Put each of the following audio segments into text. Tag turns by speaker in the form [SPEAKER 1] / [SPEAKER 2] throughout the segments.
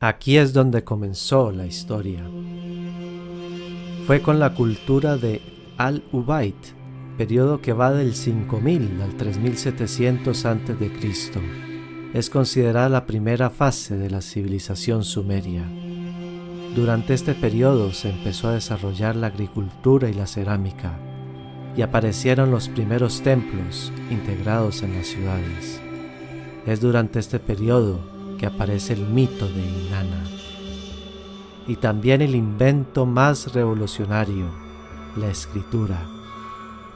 [SPEAKER 1] Aquí es donde comenzó la historia. Fue con la cultura de Al-Ubaid, periodo que va del 5000 al 3700 a.C. Es considerada la primera fase de la civilización sumeria. Durante este periodo se empezó a desarrollar la agricultura y la cerámica, y aparecieron los primeros templos integrados en las ciudades. Es durante este periodo que aparece el mito de Inanna. Y también el invento más revolucionario, la escritura.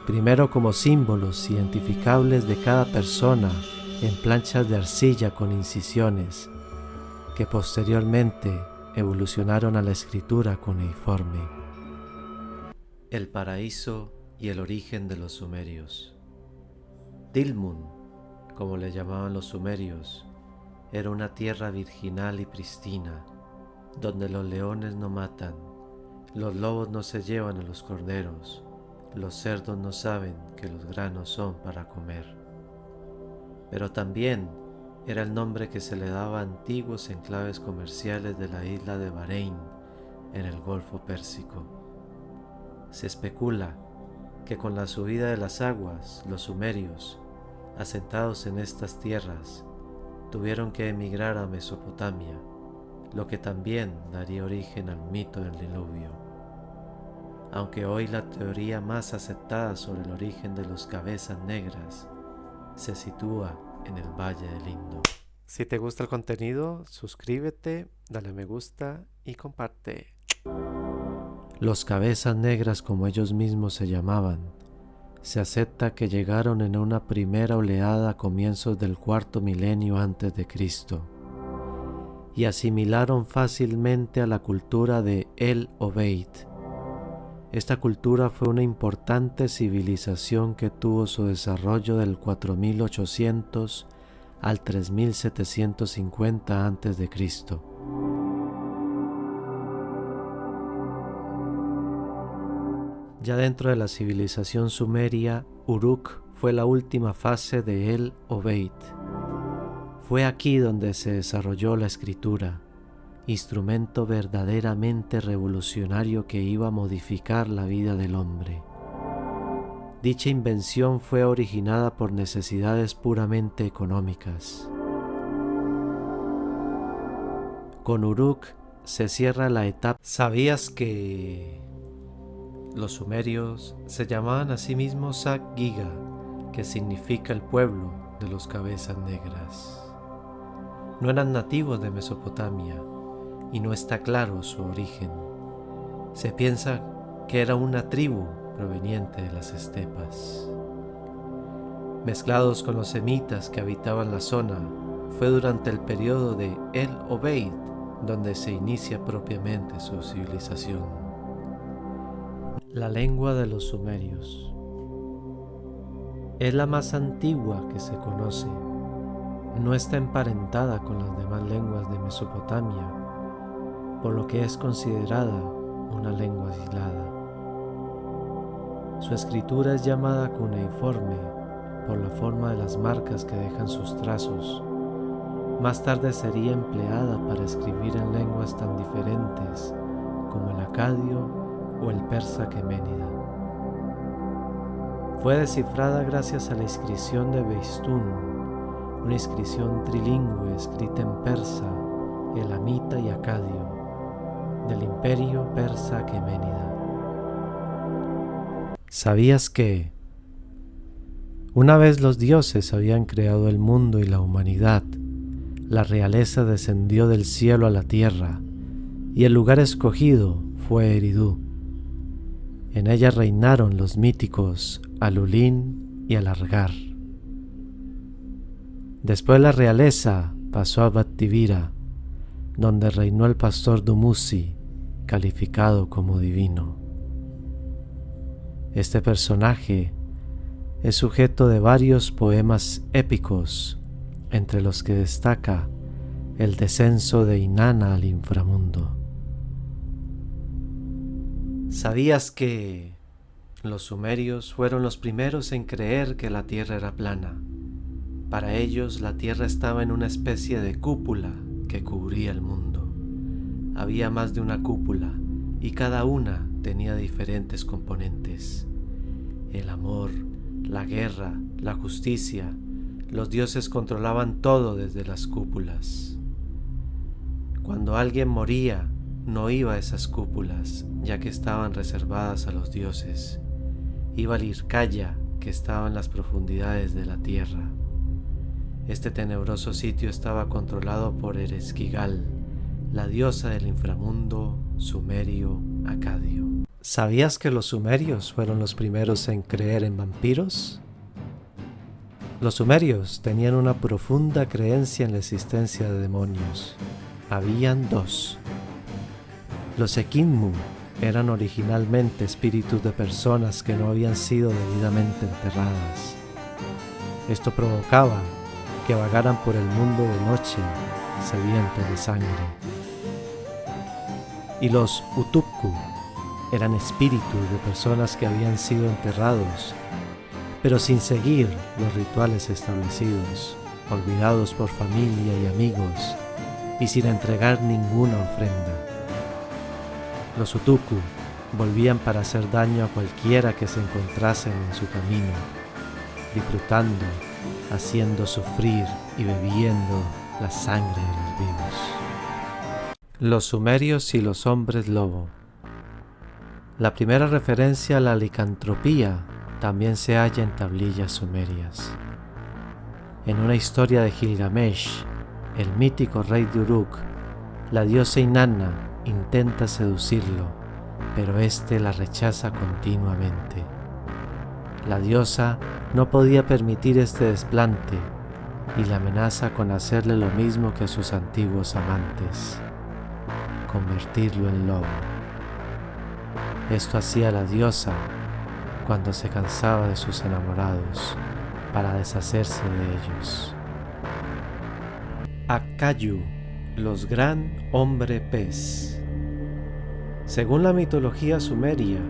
[SPEAKER 1] Primero como símbolos identificables de cada persona en planchas de arcilla con incisiones, que posteriormente evolucionaron a la escritura cuneiforme. El paraíso y el origen de los sumerios. Dilmun, como le llamaban los sumerios, era una tierra virginal y pristina, donde los leones no matan, los lobos no se llevan a los corderos, los cerdos no saben que los granos son para comer. Pero también era el nombre que se le daba a antiguos enclaves comerciales de la isla de Bahrein, en el Golfo Pérsico. Se especula que con la subida de las aguas, los sumerios, asentados en estas tierras, tuvieron que emigrar a Mesopotamia, lo que también daría origen al mito del diluvio. Aunque hoy la teoría más aceptada sobre el origen de los cabezas negras se sitúa en el Valle del Indo. Si te gusta el contenido, suscríbete, dale me gusta y comparte. Los cabezas negras, como ellos mismos se llamaban, se acepta que llegaron en una primera oleada a comienzos del cuarto milenio antes de Cristo y asimilaron fácilmente a la cultura de El-Obeid. Esta cultura fue una importante civilización que tuvo su desarrollo del 4800 al 3750 a.C. Ya dentro de la civilización sumeria, Uruk fue la última fase de El-Obeid. Fue aquí donde se desarrolló la escritura, instrumento verdaderamente revolucionario que iba a modificar la vida del hombre. Dicha invención fue originada por necesidades puramente económicas. Con Uruk se cierra la etapa. ¿Sabías que los sumerios se llamaban a sí mismos Sag-Giga, que significa el pueblo de los cabezas negras? No eran nativos de Mesopotamia y no está claro su origen. Se piensa que era una tribu proveniente de las estepas. Mezclados con los semitas que habitaban la zona, fue durante el periodo de El-Obeid donde se inicia propiamente su civilización. La lengua de los sumerios es la más antigua que se conoce. No está emparentada con las demás lenguas de Mesopotamia, por lo que es considerada una lengua aislada. Su escritura es llamada cuneiforme por la forma de las marcas que dejan sus trazos. Más tarde sería empleada para escribir en lenguas tan diferentes como el acadio o el persa aqueménida. Fue descifrada gracias a la inscripción de Beistún, una inscripción trilingüe escrita en persa, elamita y acadio, del imperio persa aqueménida. ¿Sabías que una vez los dioses habían creado el mundo y la humanidad, la realeza descendió del cielo a la tierra y el lugar escogido fue Eridu? En ella reinaron los míticos Alulín y Alargar. Después la realeza pasó a Battivira, donde reinó el pastor Dumuzi, calificado como divino. Este personaje es sujeto de varios poemas épicos, entre los que destaca el descenso de Inanna al inframundo. ¿Sabías que los sumerios fueron los primeros en creer que la tierra era plana? Para ellos la tierra estaba en una especie de cúpula que cubría el mundo. había más de una cúpula y cada una tenía diferentes componentes. El amor, la guerra, la justicia, los dioses controlaban todo desde las cúpulas. Cuando alguien moría, no iba a esas cúpulas, ya que estaban reservadas a los dioses. Iba al Irkaya, que estaba en las profundidades de la tierra. Este tenebroso sitio estaba controlado por Ereshkigal, la diosa del inframundo sumerio acadio. ¿Sabías que los sumerios fueron los primeros en creer en vampiros? Los sumerios tenían una profunda creencia en la existencia de demonios. Habían dos. Los Ekinmu eran originalmente espíritus de personas que no habían sido debidamente enterradas. Esto provocaba que vagaran por el mundo de noche, sedientos de sangre. Y los Utukku eran espíritus de personas que habían sido enterrados, pero sin seguir los rituales establecidos, olvidados por familia y amigos, y sin entregar ninguna ofrenda. Los Utukku volvían para hacer daño a cualquiera que se encontrasen en su camino, disfrutando, haciendo sufrir y bebiendo la sangre de los vivos. Los sumerios y los hombres lobo. La primera referencia a la licantropía también se halla en tablillas sumerias. En una historia de Gilgamesh, el mítico rey de Uruk, la diosa Inanna intenta seducirlo, pero éste la rechaza continuamente. La diosa no podía permitir este desplante y la amenaza con hacerle lo mismo que a sus antiguos amantes, convertirlo en lobo. Esto hacía la diosa cuando se cansaba de sus enamorados para deshacerse de ellos. Akayu, los gran hombre pez. Según la mitología sumeria,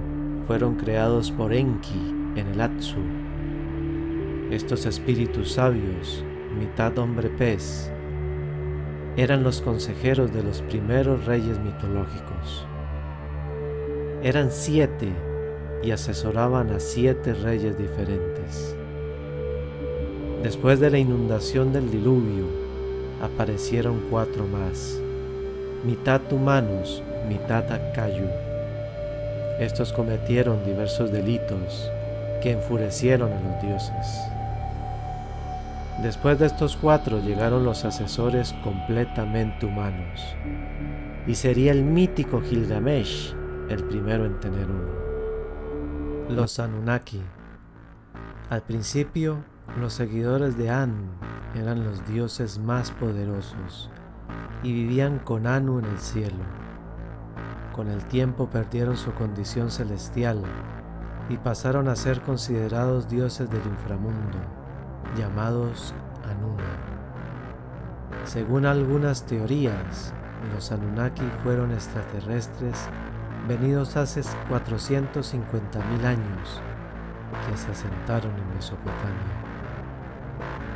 [SPEAKER 1] fueron creados por Enki en el Atsu. Estos espíritus sabios, mitad hombre pez, eran los consejeros de los primeros reyes mitológicos. Eran 7 y asesoraban a 7 reyes diferentes. Después de la inundación del diluvio, aparecieron 4 más, mitad humanos, mitad Akayu. Estos cometieron diversos delitos que enfurecieron a los dioses. Después de estos 4 llegaron los asesores completamente humanos, y sería el mítico Gilgamesh el primero en tener uno. Los Anunnaki. Al principio, los seguidores de Anu eran los dioses más poderosos y vivían con Anu en el cielo. Con el tiempo perdieron su condición celestial y pasaron a ser considerados dioses del inframundo, llamados Anuna. Según algunas teorías, los Anunnaki fueron extraterrestres venidos hace 450.000 años que se asentaron en Mesopotamia.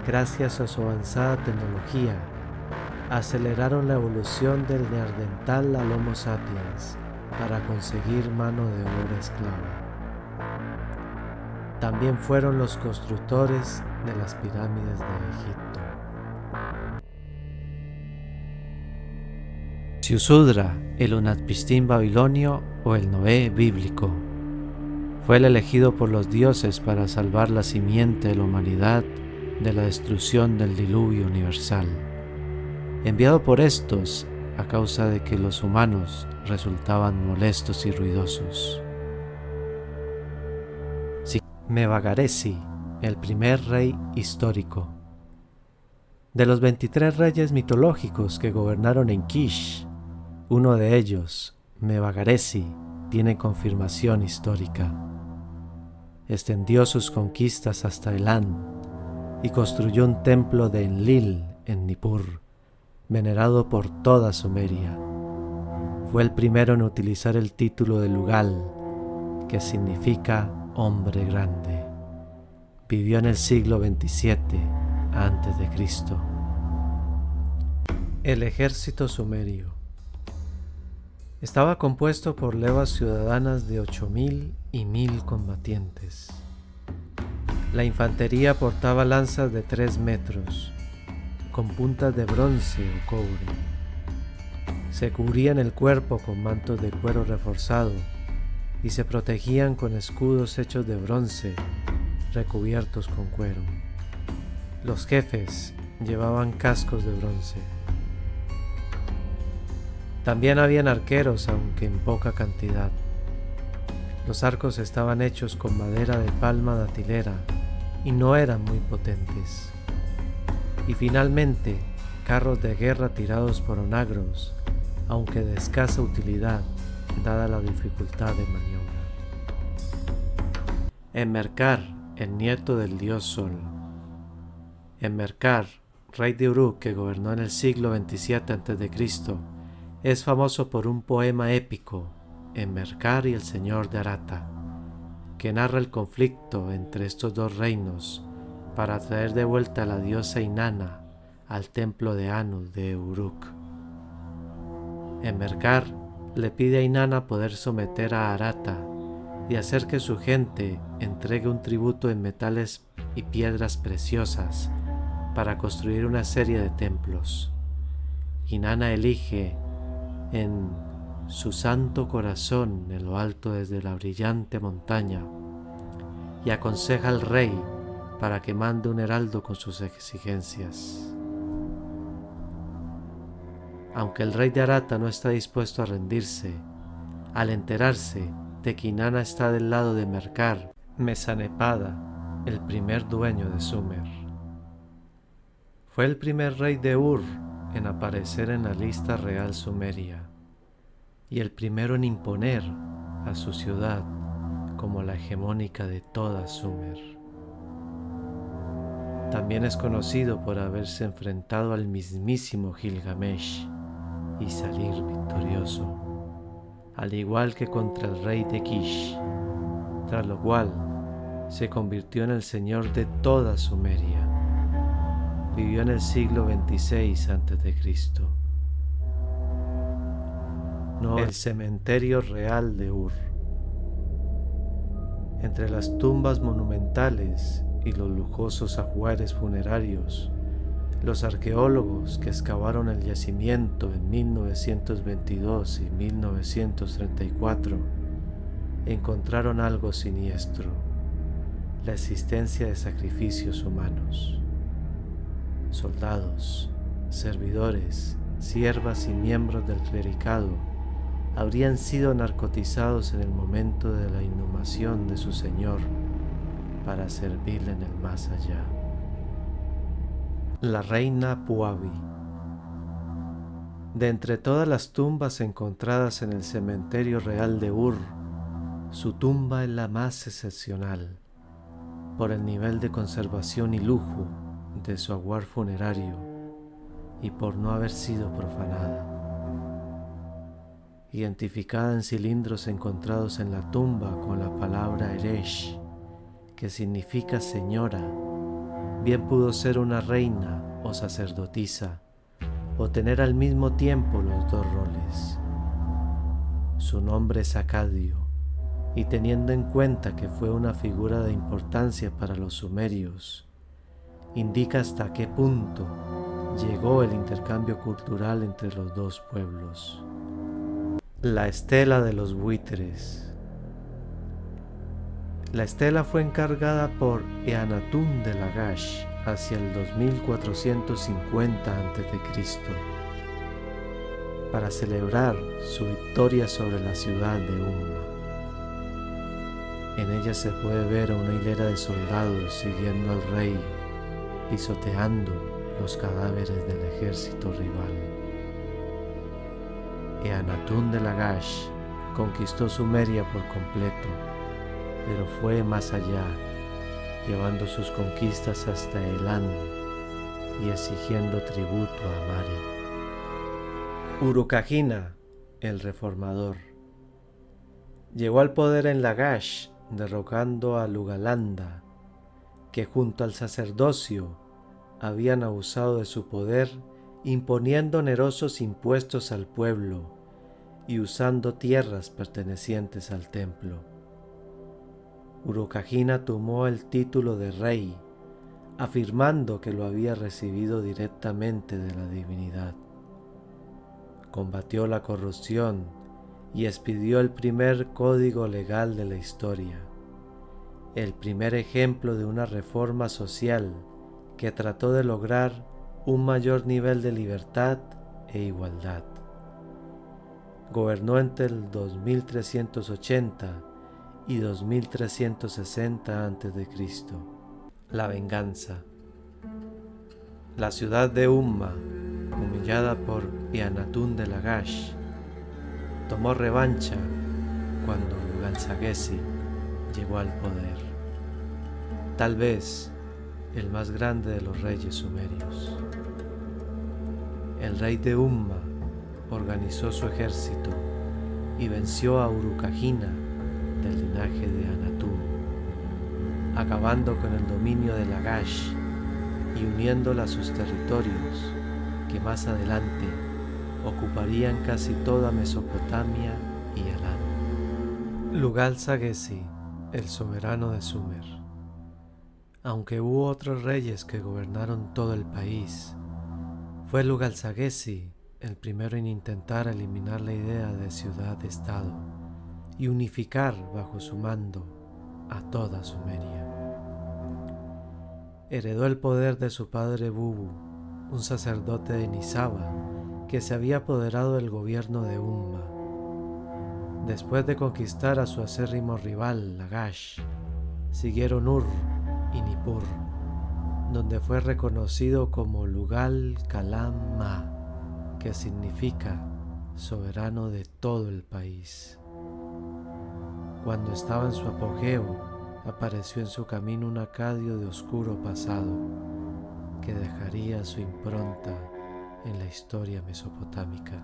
[SPEAKER 1] Gracias a su avanzada tecnología, aceleraron la evolución del neandertal al Homo sapiens para conseguir mano de obra esclava. También fueron los constructores de las pirámides de Egipto. Ziusudra, el Unapishtim babilonio o el Noé bíblico, fue el elegido por los dioses para salvar la simiente de la humanidad de la destrucción del diluvio universal, enviado por estos a causa de que los humanos resultaban molestos y ruidosos. Mevagaresi, el primer rey histórico. De los 23 reyes mitológicos que gobernaron en Kish, uno de ellos, Mevagaresi, tiene confirmación histórica. Extendió sus conquistas hasta Elam y construyó un templo de Enlil en Nippur, venerado por toda Sumeria. Fue el primero en utilizar el título de Lugal, que significa hombre grande. Vivió en el siglo XXVII a.C. El ejército sumerio. Estaba compuesto por levas ciudadanas de 8.000 y 1.000 combatientes. La infantería portaba lanzas de 3 metros, con puntas de bronce o cobre. Se cubrían el cuerpo con mantos de cuero reforzado y se protegían con escudos hechos de bronce recubiertos con cuero. Los jefes llevaban cascos de bronce. También habían arqueros, aunque en poca cantidad. Los arcos estaban hechos con madera de palma datilera y no eran muy potentes. Y finalmente, carros de guerra tirados por onagros, aunque de escasa utilidad, dada la dificultad de maniobra. Enmerkar, el nieto del dios Sol. Enmerkar, rey de Uruk que gobernó en el siglo XXVII a.C., es famoso por un poema épico, Enmerkar y el Señor de Arata, que narra el conflicto entre estos dos reinos para traer de vuelta a la diosa Inanna al templo de Anu de Uruk. Enmerkar le pide a Inanna poder someter a Arata y hacer que su gente entregue un tributo en metales y piedras preciosas para construir una serie de templos. Inanna elige en su santo corazón en lo alto desde la brillante montaña y aconseja al rey para que mande un heraldo con sus exigencias. Aunque el rey de Arata no está dispuesto a rendirse, al enterarse de que Inanna está del lado de Enmerkar, Mesanepada, el primer dueño de Sumer. Fue el primer rey de Ur en aparecer en la lista real sumeria y el primero en imponer a su ciudad como la hegemónica de toda Sumer. También es conocido por haberse enfrentado al mismísimo Gilgamesh y salir victorioso, al igual que contra el rey de Kish, tras lo cual se convirtió en el señor de toda Sumeria. Vivió en el siglo XXVI a.C. El cementerio real de Ur. Entre las tumbas monumentales y los lujosos ajuares funerarios, los arqueólogos que excavaron el yacimiento en 1922 y 1934 encontraron algo siniestro: la existencia de sacrificios humanos. Soldados, servidores, siervas y miembros del clericado habrían sido narcotizados en el momento de la inhumación de su señor para servirle en el más allá. La reina Puabi. De entre todas las tumbas encontradas en el cementerio real de Ur, su tumba es la más excepcional por el nivel de conservación y lujo de su ajuar funerario y por no haber sido profanada. Identificada en cilindros encontrados en la tumba con la palabra Eresh, que significa señora, bien pudo ser una reina o sacerdotisa, o tener al mismo tiempo los dos roles. Su nombre es Acadio, y teniendo en cuenta que fue una figura de importancia para los sumerios, indica hasta qué punto llegó el intercambio cultural entre los dos pueblos. La estela de los buitres. La estela fue encargada por Eannatum de Lagash hacia el 2450 a.C. para celebrar su victoria sobre la ciudad de Umma. En ella se puede ver a una hilera de soldados siguiendo al rey, pisoteando los cadáveres del ejército rival. Eannatum de Lagash conquistó Sumeria por completo, pero fue más allá, llevando sus conquistas hasta Elam y exigiendo tributo a Mari. Urukagina, el reformador. Llegó al poder en Lagash, derrocando a Lugalanda, que junto al sacerdocio habían abusado de su poder imponiendo onerosos impuestos al pueblo y usando tierras pertenecientes al templo. Urukagina tomó el título de rey, afirmando que lo había recibido directamente de la divinidad. Combatió la corrupción y expidió el primer código legal de la historia, el primer ejemplo de una reforma social que trató de lograr un mayor nivel de libertad e igualdad. Gobernó entre el 2380 y 2360 a.C. La venganza. La ciudad de Umma, humillada por Eannatum de Lagash, tomó revancha cuando Lugalsaguesi llegó al poder, tal vez el más grande de los reyes sumerios. El rey de Umma organizó su ejército y venció a Urukagina del linaje de Eannatum, acabando con el dominio de Lagash y uniéndola a sus territorios que más adelante ocuparían casi toda Mesopotamia y Elam. Lugalsaguesi, el soberano de Sumer. Aunque hubo otros reyes que gobernaron todo el país, fue Lugalsaguesi el primero en intentar eliminar la idea de ciudad-estado y unificar bajo su mando a toda Sumeria. Heredó el poder de su padre Bubu, un sacerdote de Nisaba que se había apoderado del gobierno de Umma. Después de conquistar a su acérrimo rival, Lagash, siguieron Ur y Nippur, donde fue reconocido como Lugal-Kalam-Ma, que significa soberano de todo el país. Cuando estaba en su apogeo, apareció en su camino un acadio de oscuro pasado que dejaría su impronta en la historia mesopotámica.